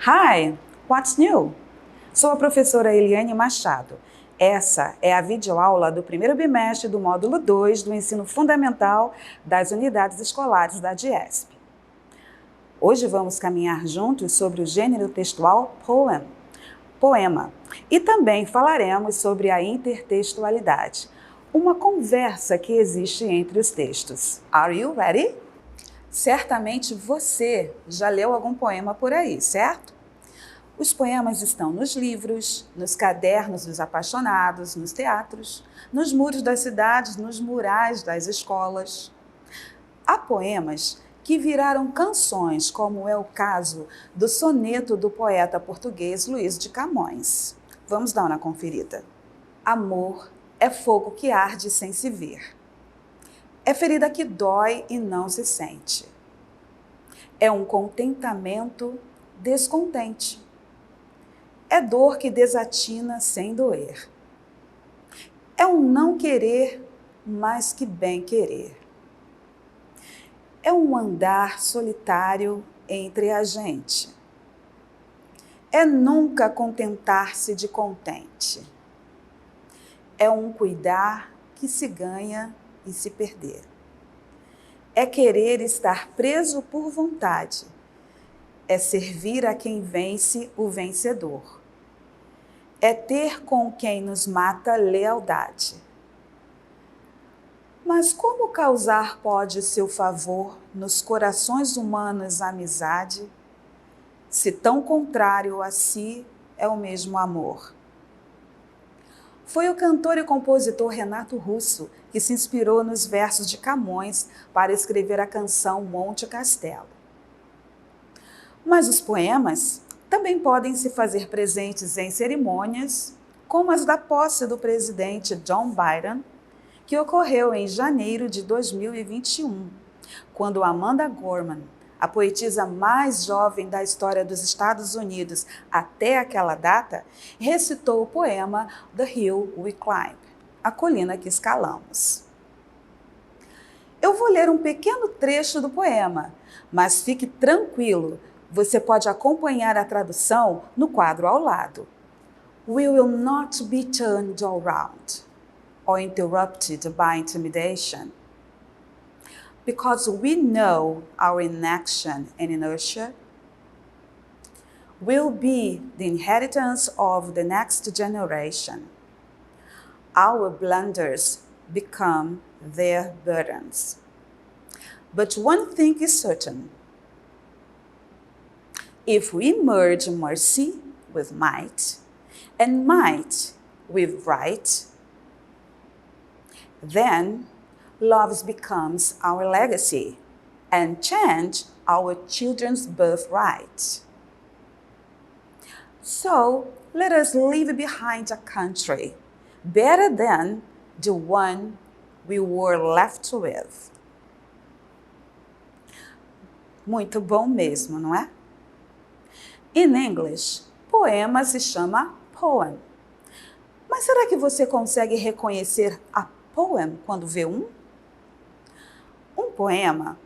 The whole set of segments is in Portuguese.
Hi, what's new? Sou a professora Eliane Machado. Essa é a videoaula do primeiro bimestre do módulo 2 do ensino fundamental das unidades escolares da DIESP. Hoje vamos caminhar juntos sobre o gênero textual poema, e também falaremos sobre a intertextualidade, uma conversa que existe entre os textos. Are you ready? Certamente você já leu algum poema por aí, certo? Os poemas estão nos livros, nos cadernos dos apaixonados, nos teatros, nos muros das cidades, nos murais das escolas. Há poemas que viraram canções, como é o caso do soneto do poeta português Luís de Camões. Vamos dar uma conferida. Amor é fogo que arde sem se ver. É ferida que dói e não se sente. É um contentamento descontente. É dor que desatina sem doer. É um não querer, mas que bem querer. É um andar solitário entre a gente. É nunca contentar-se de contente. É um cuidar que se ganha e se perder. É querer estar preso por vontade. É servir a quem vence o vencedor. É ter com quem nos mata lealdade. Mas como causar pode seu favor nos corações humanos amizade, se tão contrário a si é o mesmo amor? Foi o cantor e compositor Renato Russo que se inspirou nos versos de Camões para escrever a canção Monte Castelo. Mas os poemas também podem se fazer presentes em cerimônias, como as da posse do presidente John Biden, que ocorreu em janeiro de 2021, quando Amanda Gorman, a poetisa mais jovem da história dos Estados Unidos até aquela data, recitou o poema The Hill We Climb, a colina que escalamos. Eu vou ler um pequeno trecho do poema, mas fique tranquilo, você pode acompanhar a tradução no quadro ao lado. We will not be turned around or interrupted by intimidation, because we know our inaction and inertia will be the inheritance of the next generation. Our blunders become their burdens. But one thing is certain. If we merge mercy with might, and might with right, then love becomes our legacy, and change our children's birthright. So let us leave behind a country better than the one we were left with. Muito bom mesmo, não é? In English, poema se chama poem. Mas será que você consegue reconhecer a poem quando vê um? Um poema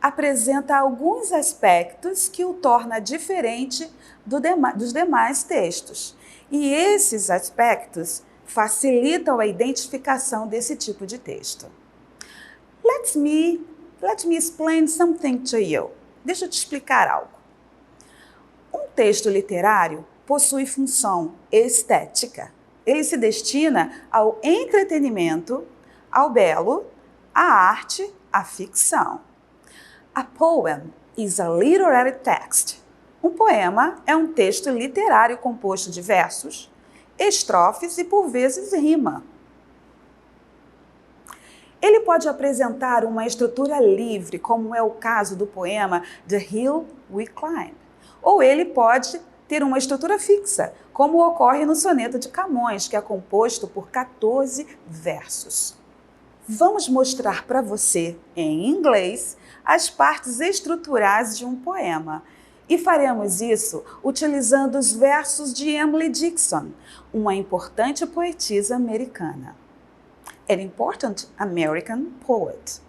apresenta alguns aspectos que o torna diferente dos demais textos. E esses aspectos facilitam a identificação desse tipo de texto. Let me explain something to you. Deixa eu te explicar algo. Um texto literário possui função estética. Ele se destina ao entretenimento, ao belo, à arte, à ficção. A poem is a literary text. Um poema é um texto literário composto de versos, estrofes e, por vezes, rima. Ele pode apresentar uma estrutura livre, como é o caso do poema The Hill We Climb. Ou ele pode ter uma estrutura fixa, como ocorre no soneto de Camões, que é composto por 14 versos. Vamos mostrar para você, em inglês, as partes estruturais de um poema. E faremos isso utilizando os versos de Emily Dickinson, uma importante poetisa americana. An important American poet.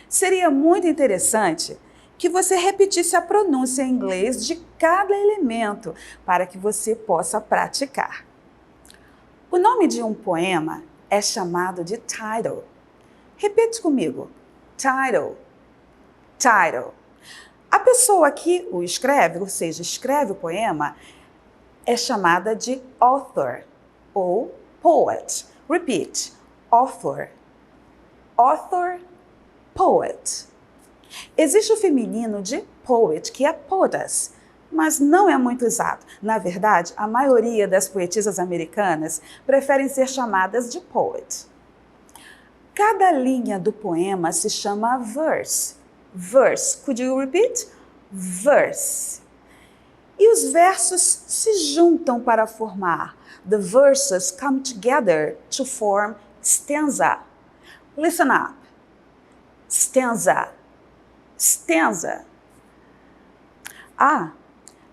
Seria muito interessante que você repetisse a pronúncia em inglês de cada elemento para que você possa praticar. O nome de um poema é chamado de title. Repete comigo. Title. Title. A pessoa que o escreve, ou seja, escreve o poema, é chamada de author ou poet. Repeat. Author. Author, poet. Existe o feminino de poet, que é poetess, mas não é muito usado. Na verdade, a maioria das poetisas americanas preferem ser chamadas de poet. Cada linha do poema se chama verse. Verse. Could you repeat? Verse. E os versos se juntam para formar. The verses come together to form stanza. Listen up. Stanza. Stanza.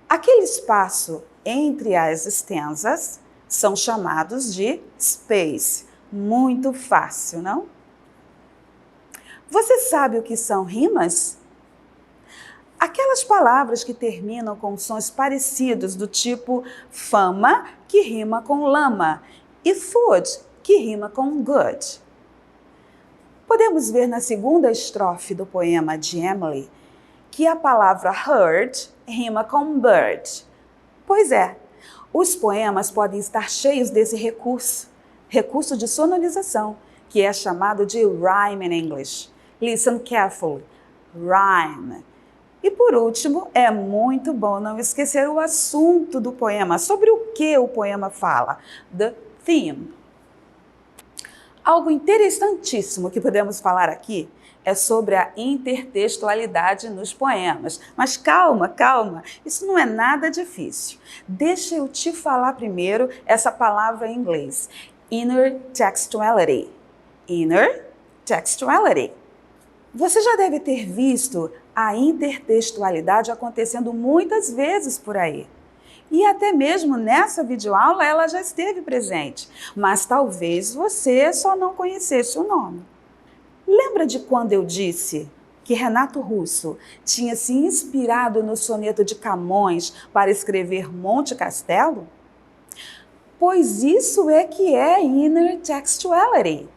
Aquele espaço entre as stanzas são chamados de space. Muito fácil, não? Você sabe o que são rimas? Aquelas palavras que terminam com sons parecidos do tipo fama, que rima com lama, e food, que rima com good. Podemos ver na segunda estrofe do poema de Emily que a palavra heard rima com bird. Pois é, os poemas podem estar cheios desse recurso de sonorização, que é chamado de rhyme in English. Listen carefully. Rhyme. E por último, é muito bom não esquecer o assunto do poema, sobre o que o poema fala. The theme. Algo interessantíssimo que podemos falar aqui é sobre a intertextualidade nos poemas. Mas calma, calma, isso não é nada difícil. Deixa eu te falar primeiro essa palavra em inglês. Inner textuality. Inner textuality. Você já deve ter visto a intertextualidade acontecendo muitas vezes por aí. E até mesmo nessa videoaula ela já esteve presente, mas talvez você só não conhecesse o nome. Lembra de quando eu disse que Renato Russo tinha se inspirado no soneto de Camões para escrever Monte Castelo? Pois isso é que é inner textuality.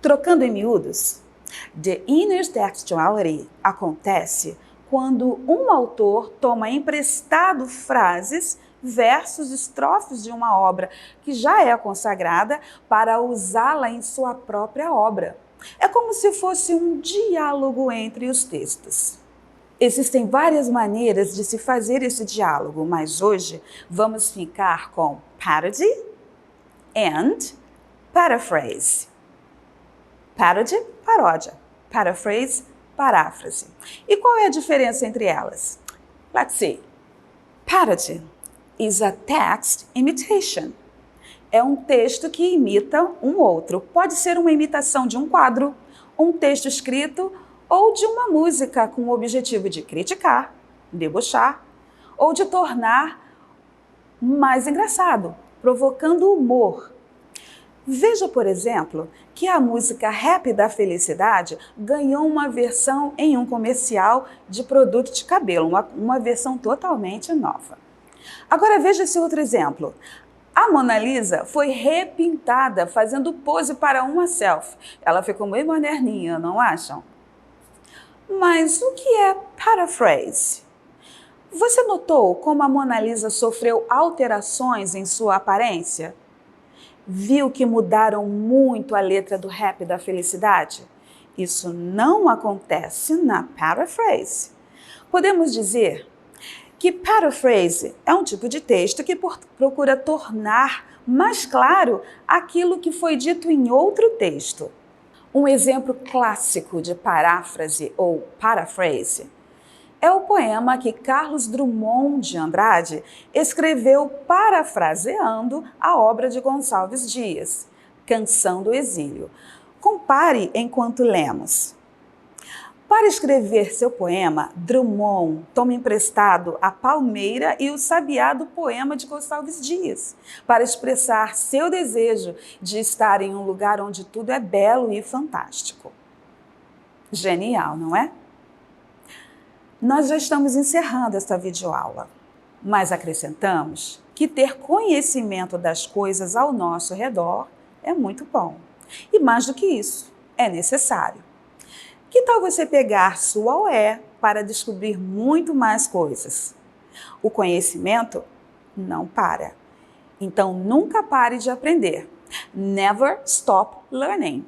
Trocando em miúdos, the inner textuality acontece quando um autor toma emprestado frases, versos, estrofes de uma obra que já é consagrada para usá-la em sua própria obra. É como se fosse um diálogo entre os textos. Existem várias maneiras de se fazer esse diálogo, mas hoje vamos ficar com parody and paraphrase. Parody, paródia. Paraphrase, paráfrase. E qual é a diferença entre elas? Let's see. Parody is a text imitation. É um texto que imita um outro. Pode ser uma imitação de um quadro, um texto escrito ou de uma música com o objetivo de criticar, debochar ou de tornar mais engraçado, provocando humor. Veja, por exemplo, que a música Rap da Felicidade ganhou uma versão em um comercial de produto de cabelo, uma versão totalmente nova. Agora veja esse outro exemplo. A Mona Lisa foi repintada fazendo pose para uma selfie. Ela ficou meio moderninha, não acham? Mas o que é paraphrase? Você notou como a Mona Lisa sofreu alterações em sua aparência? Viu que mudaram muito a letra do Rap da Felicidade? Isso não acontece na paraphrase. Podemos dizer que paraphrase é um tipo de texto que procura tornar mais claro aquilo que foi dito em outro texto. Um exemplo clássico de paráfrase ou paraphrase é o poema que Carlos Drummond de Andrade escreveu parafraseando a obra de Gonçalves Dias, Canção do Exílio. Compare enquanto lemos. Para escrever seu poema, Drummond toma emprestado a palmeira e o sabiá do poema de Gonçalves Dias, para expressar seu desejo de estar em um lugar onde tudo é belo e fantástico. Genial, não é? Nós já estamos encerrando esta videoaula, mas acrescentamos que ter conhecimento das coisas ao nosso redor é muito bom. E mais do que isso, é necessário. Que tal você pegar sua UE para descobrir muito mais coisas? O conhecimento não para. Então, nunca pare de aprender. Never stop learning.